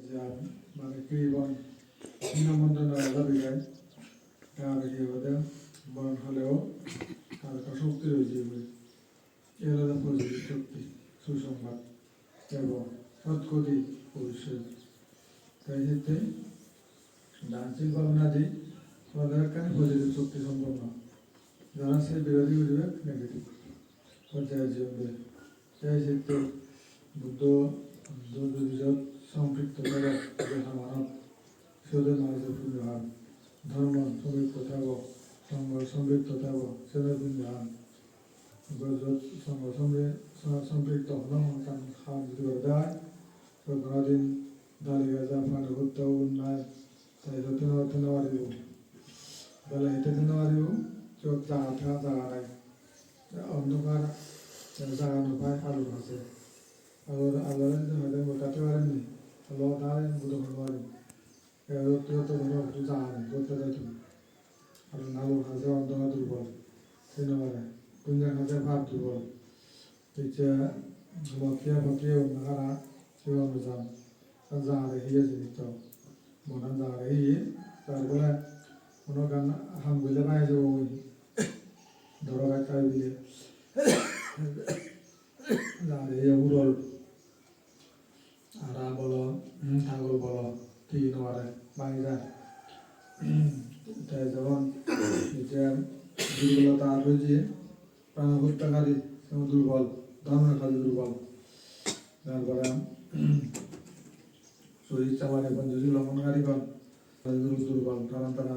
যা মানে কৃবন নিম্নমন্ডল আলাদা বিদায় আর কি হতে বরং হলেও হালকা শক্তি রয়েছে এর আলাদা পজিটিভ শক্তি সুসংবাদ এবং সৎগতি ভবিষ্যৎ তাই ক্ষেত্রে ডান্সিং ভাবনাদি সদাকারী পজিটিভ শক্তি সম্পন্ন যারা সেই বিরোধী উদ্বেগ নেগেটিভ পর্যায়ে জীবনে সেই ক্ষেত্রে বুদ্ধ দুর্যোগ সম্পৃক্ত করে যাহা মানব শুধু মানুষের পুণ্যহান ধর্ম সমৃদ্ধ থাকব সঙ্গ সমৃদ্ধ থাকব সেটা পুণ্যহান সঙ্গ সম্পৃক্ত হন খান যদি দেয় তো কোনোদিন দাঁড়িয়ে জাপানে ঘুরতে উন্নয় তাই যত নেওয়া দিব বেলা হেঁটে নেওয়া দিব চোখ জায়গা নাই অন্ধকার জাগানো পায় আলু আছে আল্লাহ যদি হয়তো গোটাতে পারেননি আল্লাহ দাঁড়ায় বুঝতে পারেন যত ধরো একটু জাগা নেই করতে যাইতো আর নালু হাসে অন্ধকার দুর্বল সিনেমারে কুঞ্জা হাসে ভাব দুর্বল পিছিয়ে লকিয়া ফকিয়ে অন্ধকারা সে অনুযান জাগারে হিয়ে জিনিস মনে জাগারে হিয়ে তারপরে কোনো গান হাম বলে পাই যাব ওই ধরো একটা দিয়ে জাগারে উড়ল আরা বলো ঠাকুর বলো ঠিক নয় বাঙি যায় তাই যখন যে দুর্বলতা রয়েছে প্রাণহত্যাকারী দুর্বল ধর্মের কাজে দুর্বল তারপরে শরীর চালানে পঞ্চশীল লঙ্ঘনকারীগণ দুর্বল কারণ তারা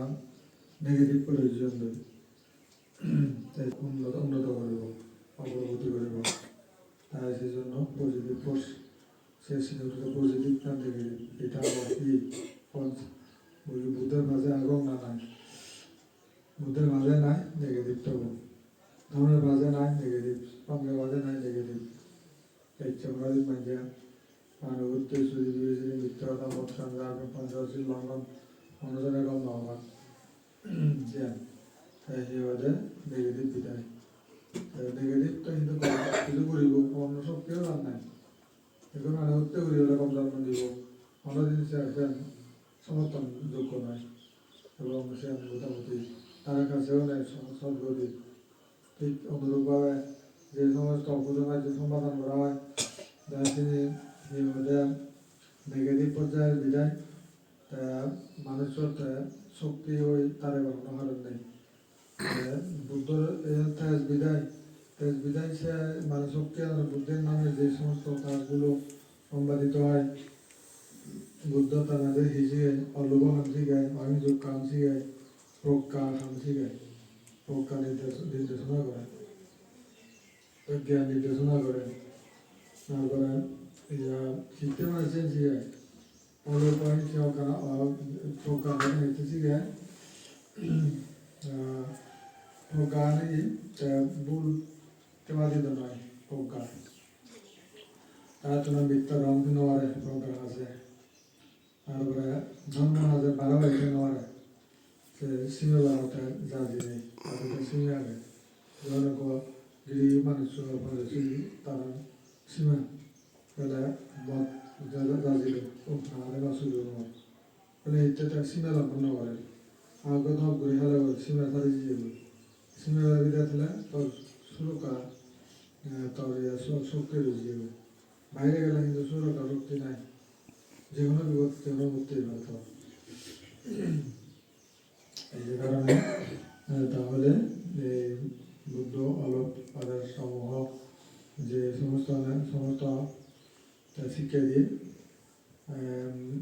নেগেটিভ করে জন্য তাই উন্নত করিব অগ্রগতি করিব তাই সেই জন্য পজিটিভ ফোর্স শেষ পজিটিভ না নেগেটিভ এটা আবার কি বুদ্ধের মাঝে আগুন না নাই বুদ্ধের মাঝে নাই নেগেটিভ তবু ধর্মের মাঝে নাই নেগেটিভ সঙ্গের মাঝে নাই নেগেটিভ ইচ্ছা করাদিন মাঝে মানবত্ব সুযোগ মিথ্যা মত সংগ্রাম পঞ্চশীল লঙ্ঘন অনুসারে কম নহমান জ্ঞান তাই সেইভাবে নেগেটিভ বিদায় নেগেটিভটা কিন্তু কিছু করিব অন্য শক্তিও লাভ নাই এখন মানবত্ব করিব কম জন্ম দিব অন্য জিনিস আসেন সমর্থন যোগ্য নয় এবং সে মোটামুটি তার কাছেও নেই সদ্গতি ঠিক অনুরূপভাবে যে সমস্ত অপজনায় যে সমাধান করা হয় যা তিনি নেগেটিভ পর্যায়ের বিদায় তা মানুষের শক্তি ওই তার কোনো হারণ নেই বুদ্ধর তেজ বিদায় সে মানে শক্তি আর বুদ্ধের নামে যে সমস্ত কাজগুলো সম্পাদিত হয় বুদ্ধ তাদের হিসিয়ে অলোভ হামসি গায় অহিংসুক কামসি গায় প্রজ্ঞা হামসি গায় প্রজ্ঞা নির্দেশনা করে জ্ঞান নির্দেশনা করে তারপরে শিখতে পারছেন শিখায় অলোভ অহিংসা প্রজ্ঞা নিতে শিখায় প্রজ্ঞা নাকি ভুল তেমাদিত নয় প্রজ্ঞা তার জন্য মিথ্যা রং নেওয়ারে প্রজ্ঞা আছে তারপরে ধর্ম হাজার বাড়াবাড়িতে নেওয়ারে সে সীমে বাড়াতে যা দিয়ে তাদেরকে সীমে আগে যখন যদি মানুষ তারা সীমা পেলে মত যা দিল নাহলে বা সুযোগ মত পেলে এটা সীমা লঙ্ঘন করে আমাকে তো ঘুরে খেলা করে সীমা সারি দিয়ে সীমা বিদা দিলে তোর সুরক্ষা তোর শক্তি রয়েছে বাইরে গেলে কিন্তু সুরক্ষা শক্তি নাই যে কোনো বিপদ যে কোনো করতেই পারত এই যে কারণে তাহলে এই বুদ্ধ আলোক তাদের সমূহ যে সমস্ত শিক্ষা দিয়ে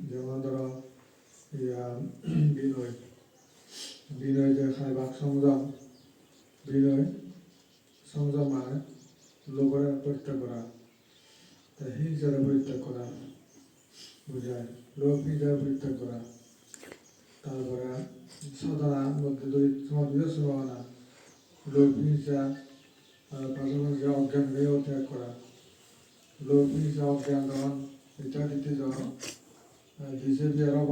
যেমন ধরো বিনয় যে খাইবাক সংযম বিনয় সংযম মানে লোকের পরিত্যাগ করা হিংসারে পরিত্যাগ করা বুঝায় লোক হিংসারে পরিত্যাগ করা তারপরে সাধারণ মধ্যে বিবেচনা ভাবনা লোক হিংসা পাশাপাশি অজ্ঞান হয়েও ত্যাগ করা লোক হিংসা অজ্ঞান গ্রহণ ইত্যাদিতে যখন দিশে বিয়ে হব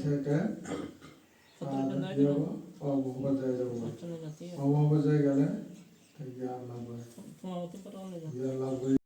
সেটা অবপর্যায়ে যাব অবপর্যায়ে গেলে জ্ঞান লাভ হয় জ্ঞান লাভ